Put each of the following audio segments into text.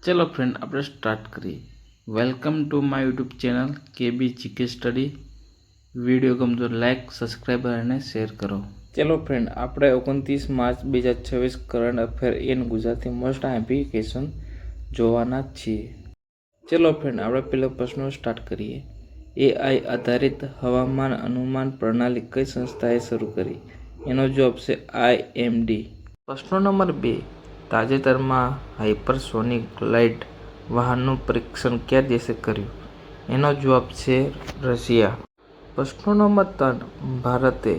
ચલો ફ્રેન્ડ, આપણે સ્ટાર્ટ કરીએ. Welcome to my YouTube channel KB GK study. Video ગમતો લાઇક, સબસ્ક્રાઈબ અને શેર કરો. ચલો ફ્રેન્ડ, આપણે 29 March 2026 current affair in Gujarati most IP question જોવાના છીએ. ચલો ફ્રેન્ડ, આપણે પહેલો પ્રશ્ન સ્ટાર્ટ કરીએ. એઆઈ આધારિત હવામાન અનુમાન પ્રણાલી કઈ સંસ્થાએ શરૂ કરી? એનો જવાબ છે IMD. પ્રશ્ન નંબર 2. તાજેતરમાં હાઇપરસોનિક ગ્લાઇડ વાહનનું પરીક્ષણ કયા દેશે કર્યું? એનો જવાબ છે રશિયા. પ્રશ્ન નંબર 3. ભારતે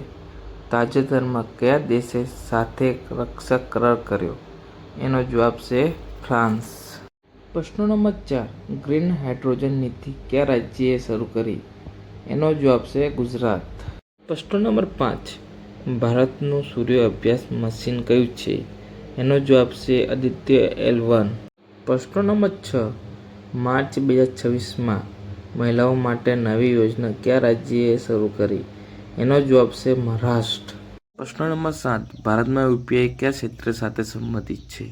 તાજેતરમાં કયા દેશે સાથે રક્ષા કરાર કર્યો? એનો જવાબ છે ફ્રાન્સ. પ્રશ્ન નંબર 4. ગ્રીન હાઇડ્રોજન નીતિ કયા રાજ્યએ શરૂ કરી? એનો જવાબ છે ગુજરાત. પ્રશ્ન નંબર 5. ભારતનું સૂર્ય અભ્યાસ મશીન કયું છે? એનો જવાબ છે આદિત્ય L1. પ્રશ્ન નંબર 6. માર્ચ 2026માં મહિલાઓ માટે નવી યોજના કયા રાજ્યએ શરૂ કરી? એનો જવાબ છે મહારાષ્ટ્ર. પ્રશ્ન નંબર 7. ભારતમાં યુપીઆઈ કયા ક્ષેત્ર સાથે સંબંધિત છે?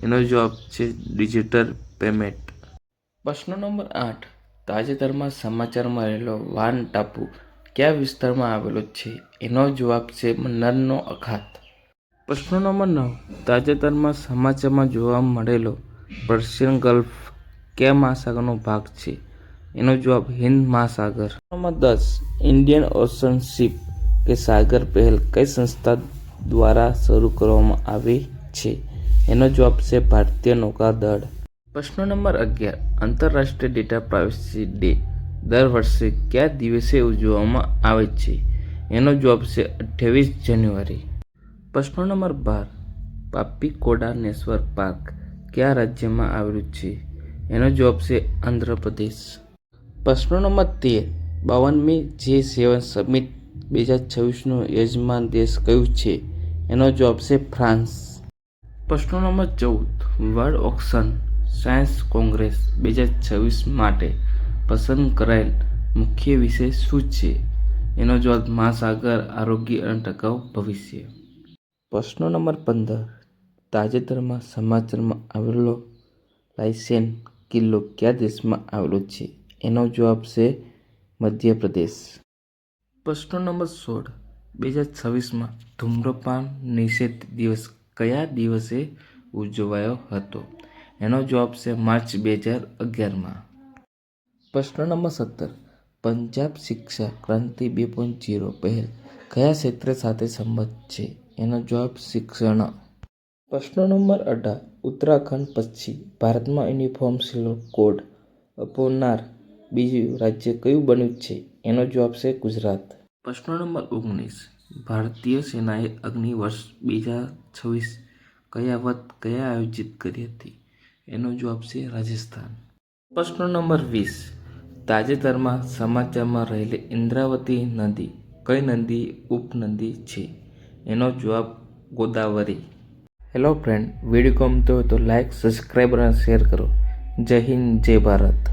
એનો જવાબ છે ડિજિટલ પેમેન્ટ. પ્રશ્ન નંબર 8. તાજેતરમાં સમાચારમાં રહેલો વાન ટાપુ કયા વિસ્તારમાં આવેલો છે? એનો જવાબ છે મન્નારનો અખાત. પ્રશ્ન નંબર 9. તાજેતરમાં સમાચારમાં જોવા મળેલો પર્શિયન ગલ્ફ કયા મહાસાગરનો ભાગ છે? એનો જવાબ હિન્દ મહાસાગર. નંબર 10. ઇન્ડિયન ઓશન શિપ કે સાગર પહેલ કઈ સંસ્થા દ્વારા શરૂ કરવામાં આવી છે? એનો જવાબ છે ભારતીય નૌકાદળ. પ્રશ્ન નંબર 11. આંતરરાષ્ટ્રીય ડેટા પ્રાઇવસી ડે દર વર્ષે કયા દિવસે ઉજવવામાં આવે છે? એનો જવાબ છે 28 જાન્યુઆરી. પ્રશ્ન નંબર 12. પાપીકોડા નેશનલ પાર્ક કયા રાજ્યમાં આવેલું છે? એનો જવાબ છે આંધ્રપ્રદેશ. પ્રશ્ન નંબર 13. 52મી G7 સમિટ 2026નું યજમાન દેશ કયું છે? એનો જવાબ છે ફ્રાન્સ. પ્રશ્ન number 14. World ocean science Congress 2026 માટે પસંદ કરાયેલ મુખ્ય વિષય શું છે? એનો જવાબ મહાસાગર, આરોગ્ય અને ટકાઉ ભવિષ્ય. પ્રશ્ન નંબર 15. તાજેતરમાં સમાચારમાં આવેલો લાયસેન કિલ્લો કયા દેશમાં આવેલો છે? એનો જવાબ છે મધ્યપ્રદેશ. પ્રશ્ન નંબર 16. 2026માં ધૂમ્રપાન નિષેધ દિવસ કયા દિવસે ઉજવાયો હતો? એનો જવાબ છે માર્ચ 2011માં. પ્રશ્ન નંબર 17. પંજાબ શિક્ષા ક્રાંતિ 2.0 પહેલ કયા ક્ષેત્ર સાથે સંબંધ છે? એનો જવાબ શિક્ષણ. પ્રશ્ન નંબર 18. ઉત્તરાખંડ પછી ભારતમાં યુનિફોર્મ સિવિલ કોડ અપનાવનાર બીજું રાજ્ય કયું બન્યું છે? એનો જવાબ છે ગુજરાત. પ્રશ્ન નંબર 19. ભારતીય સેનાએ અગ્નિવર્ષ 2026 કયા આયોજિત કરી હતી? એનો જવાબ છે રાજસ્થાન. પ્રશ્ન નંબર 20. તાજેતરમાં સમાચારમાં રહેલી ઇન્દ્રાવતી નદી કઈ નદી ઉપનદી છે? એનો જવાબ ગોદાવરી. હેલો ફ્રેન્ડ, વિડીયો ગમતો હોય તો લાઇક, સબસ્ક્રાઈબ અને શેર કરો. જય હિન્દ, જય ભારત.